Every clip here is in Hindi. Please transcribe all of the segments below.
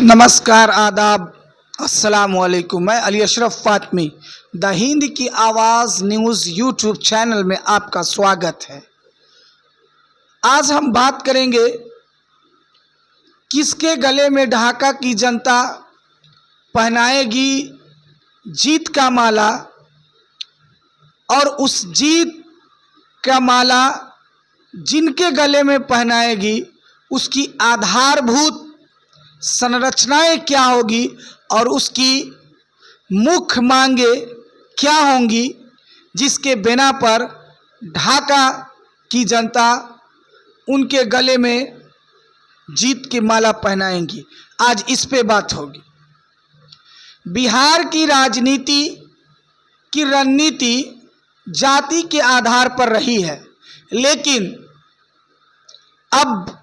नमस्कार, आदाब, अस्सलाम वालेकुम। मैं अली अशरफ फातमी द हिंद की आवाज़ न्यूज़ यूट्यूब चैनल में आपका स्वागत है। आज हम बात करेंगे किसके गले में ढाका की जनता पहनाएगी जीत का माला, और उस जीत का माला जिनके गले में पहनाएगी उसकी आधारभूत संरचनाएं क्या होगी और उसकी मुख्य मांगे क्या होंगी, जिसके बिना पर ढाका की जनता उनके गले में जीत की माला पहनाएंगी। आज इस पे बात होगी। बिहार की राजनीति की रणनीति जाति के आधार पर रही है, लेकिन अब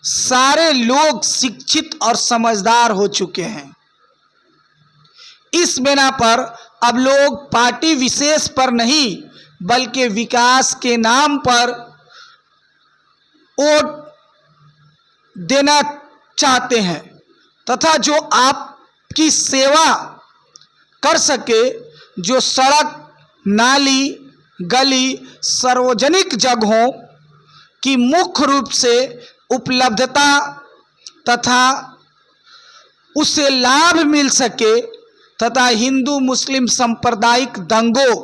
सारे लोग शिक्षित और समझदार हो चुके हैं। इस बिना पर अब लोग पार्टी विशेष पर नहीं बल्कि विकास के नाम पर वोट देना चाहते हैं, तथा जो आपकी सेवा कर सके, जो सड़क, नाली, गली, सार्वजनिक जगहों की मुख्य रूप से उपलब्धता तथा उससे लाभ मिल सके, तथा हिंदू मुस्लिम सांप्रदायिक दंगों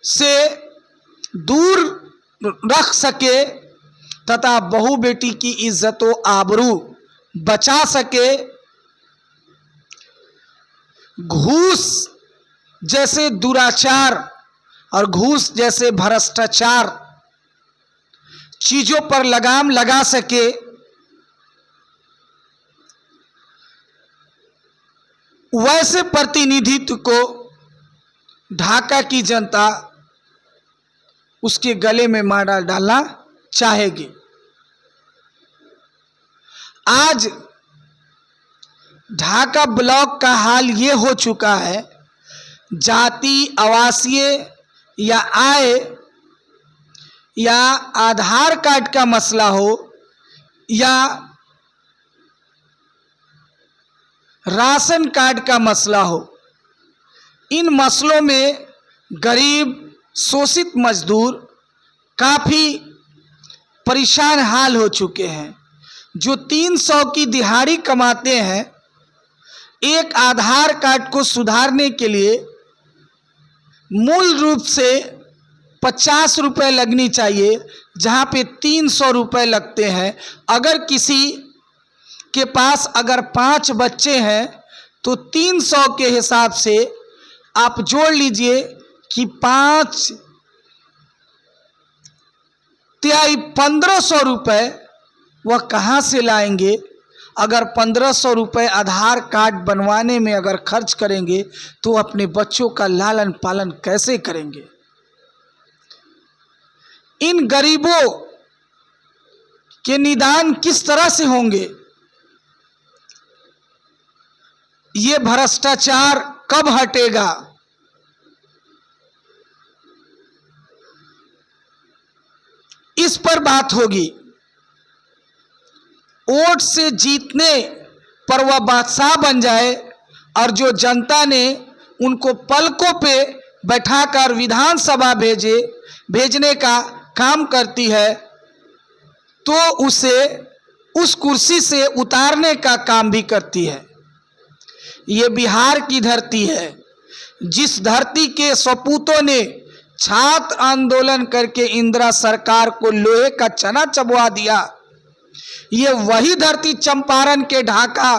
से दूर रख सके, तथा बहू बेटी की इज्जत व आबरू बचा सके। घूस जैसे दुराचार और घूस जैसे भ्रष्टाचार चीजों पर लगाम लगा सके, वैसे प्रतिनिधित्व को ढाका की जनता उसके गले में माला डालना चाहेगी। आज ढाका ब्लॉक का हाल ये हो चुका है, जाति, आवासीय या आय या आधार कार्ड का मसला हो या राशन कार्ड का मसला हो, इन मसलों में गरीब शोषित मजदूर काफ़ी परेशान हाल हो चुके हैं। जो 300 की दिहाड़ी कमाते हैं, एक आधार कार्ड को सुधारने के लिए मूल रूप से 50 रुपये लगनी चाहिए, जहाँ पे 300 रुपये लगते हैं। अगर किसी के पास अगर 5 बच्चे हैं तो 300 के हिसाब से आप जोड़ लीजिए कि 5 तिहाई 1500 रुपये वह कहाँ से लाएंगे। अगर 1500 रुपये आधार कार्ड बनवाने में अगर खर्च करेंगे तो अपने बच्चों का लालन पालन कैसे करेंगे। इन गरीबों के निदान किस तरह से होंगे, ये भ्रष्टाचार कब हटेगा। इस पर बात होगी। वोट से जीतने पर वह बादशाह बन जाए और जो जनता ने उनको पलकों पे बैठाकर विधानसभा भेजने का काम करती है, तो उसे उस कुर्सी से उतारने का काम भी करती है। ये बिहार की धरती है, जिस धरती के सपूतों ने छात्र आंदोलन करके इंदिरा सरकार को लोहे का चना चबवा दिया। ये वही धरती चंपारण के ढाका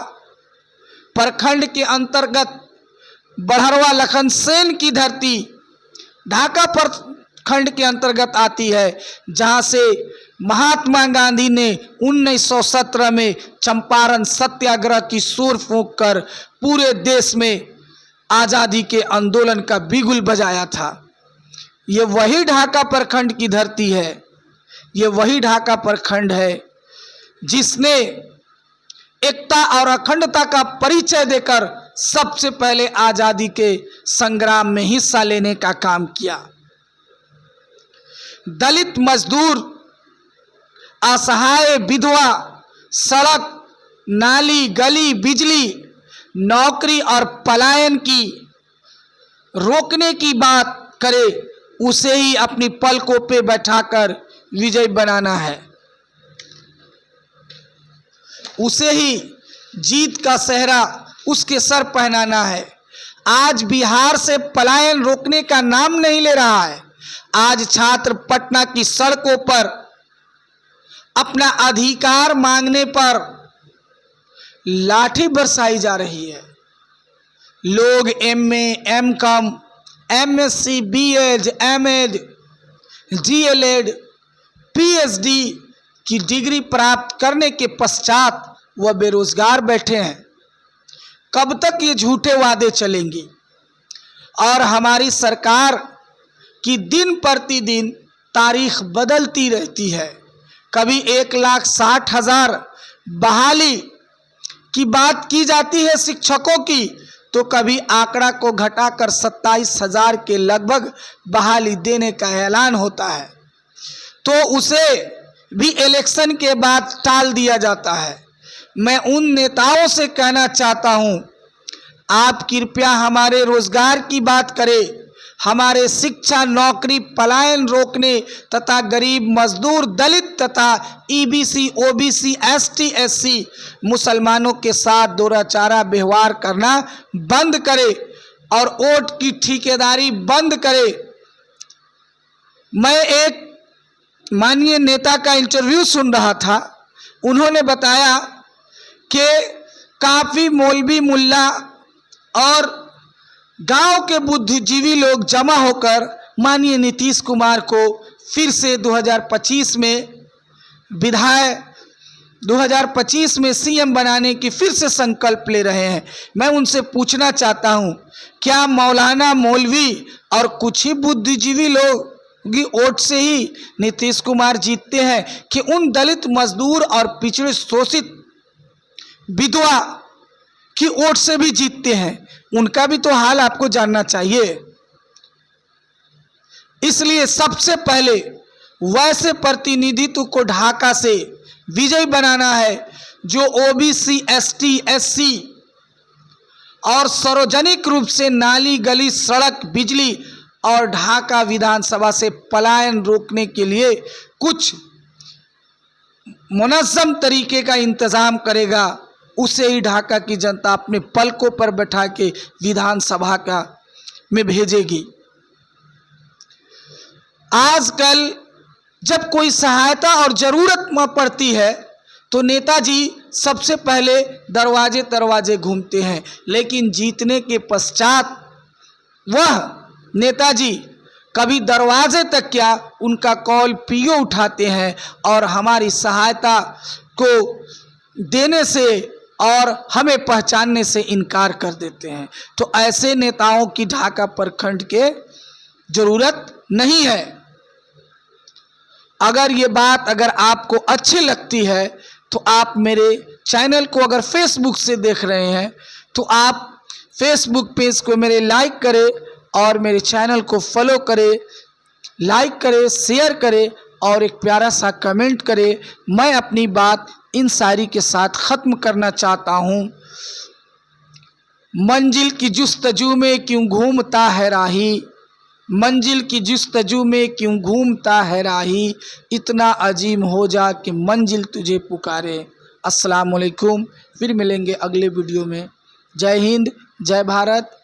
प्रखंड के अंतर्गत बड़हरवा लखनसेन की धरती ढाका प्रखंड के अंतर्गत आती है, जहां से महात्मा गांधी ने 1917 में चंपारण सत्याग्रह की सुर फूंक कर पूरे देश में आज़ादी के आंदोलन का बिगुल बजाया था। ये वही ढाका प्रखंड की धरती है, ये वही ढाका प्रखंड है जिसने एकता और अखंडता का परिचय देकर सबसे पहले आज़ादी के संग्राम में हिस्सा लेने का काम किया। दलित मजदूर, असहाय विधवा, सड़क, नाली गली बिजली नौकरी और पलायन की रोकने की बात करे, उसे ही अपनी पलकों पे बैठाकर विजय बनाना है, उसे ही जीत का सेहरा उसके सर पहनाना है। आज बिहार से पलायन रोकने का नाम नहीं ले रहा है। आज छात्र पटना की सड़कों पर अपना अधिकार मांगने पर लाठी बरसाई जा रही है। लोग MA, MCom, MSc, BEd, MEd, DElEd, PhD की डिग्री प्राप्त करने के पश्चात वह बेरोजगार बैठे हैं। कब तक ये झूठे वादे चलेंगे? और हमारी सरकार की दिन प्रतिदिन तारीख बदलती रहती है। कभी 1,60,000 बहाली की बात की जाती है शिक्षकों की, तो कभी आंकड़ा को घटाकर 27,000 के लगभग बहाली देने का ऐलान होता है, तो उसे भी इलेक्शन के बाद टाल दिया जाता है। मैं उन नेताओं से कहना चाहता हूं, आप कृपया हमारे रोजगार की बात करें, हमारे शिक्षा, नौकरी, पलायन रोकने तथा गरीब मजदूर, दलित तथा ईबीसी, ओबीसी, एसटी, एससी मुसलमानों के साथ दोराचारा व्यवहार करना बंद करें और वोट की ठेकेदारी बंद करें। मैं एक माननीय नेता का इंटरव्यू सुन रहा था। उन्होंने बताया कि काफ़ी मौलवी, मुल्ला और गांव के बुद्धिजीवी लोग जमा होकर माननीय नीतीश कुमार को फिर से 2025 में सीएम बनाने की फिर से संकल्प ले रहे हैं। मैं उनसे पूछना चाहता हूं, क्या मौलाना, मौलवी और कुछ ही बुद्धिजीवी लोग की वोट से ही नीतीश कुमार जीतते हैं कि उन दलित, मजदूर और पिछड़े शोषित विधवा की वोट से भी जीतते हैं? उनका भी तो हाल आपको जानना चाहिए। इसलिए सबसे पहले वैसे प्रतिनिधित्व को ढाका से विजय बनाना है जो ओबीसी, एसटी, एससी और सार्वजनिक रूप से नाली गली, सड़क, बिजली और ढाका विधानसभा से पलायन रोकने के लिए कुछ मुनज़्ज़म तरीके का इंतजाम करेगा, उसे ही ढाका की जनता अपने पलकों पर बैठा के विधानसभा में भेजेगी। आजकल जब कोई सहायता और ज़रूरत में पड़ती है तो नेताजी सबसे पहले दरवाजे दरवाजे घूमते हैं, लेकिन जीतने के पश्चात वह नेताजी कभी दरवाजे तक क्या, उनका कॉल पीओ उठाते हैं और हमारी सहायता को देने से और हमें पहचानने से इनकार कर देते हैं। तो ऐसे नेताओं की ढाका प्रखंड के ज़रूरत नहीं है। अगर ये बात आपको अच्छी लगती है तो आप मेरे चैनल को, अगर फेसबुक से देख रहे हैं तो आप फेसबुक पेज को मेरे लाइक करें और मेरे चैनल को फॉलो करें, लाइक करें, शेयर करें और एक प्यारा सा कमेंट करें। मैं अपनी बात इन शायरी के साथ ख़त्म करना चाहता हूँ। मंजिल की जुस्तजू में क्यों घूमता है राही, मंजिल की जुस्तजू में क्यों घूमता है राही, इतना अजीम हो जा कि मंजिल तुझे पुकारे। अस्सलाम वालेकुम, फिर मिलेंगे अगले वीडियो में। जय हिंद, जय भारत,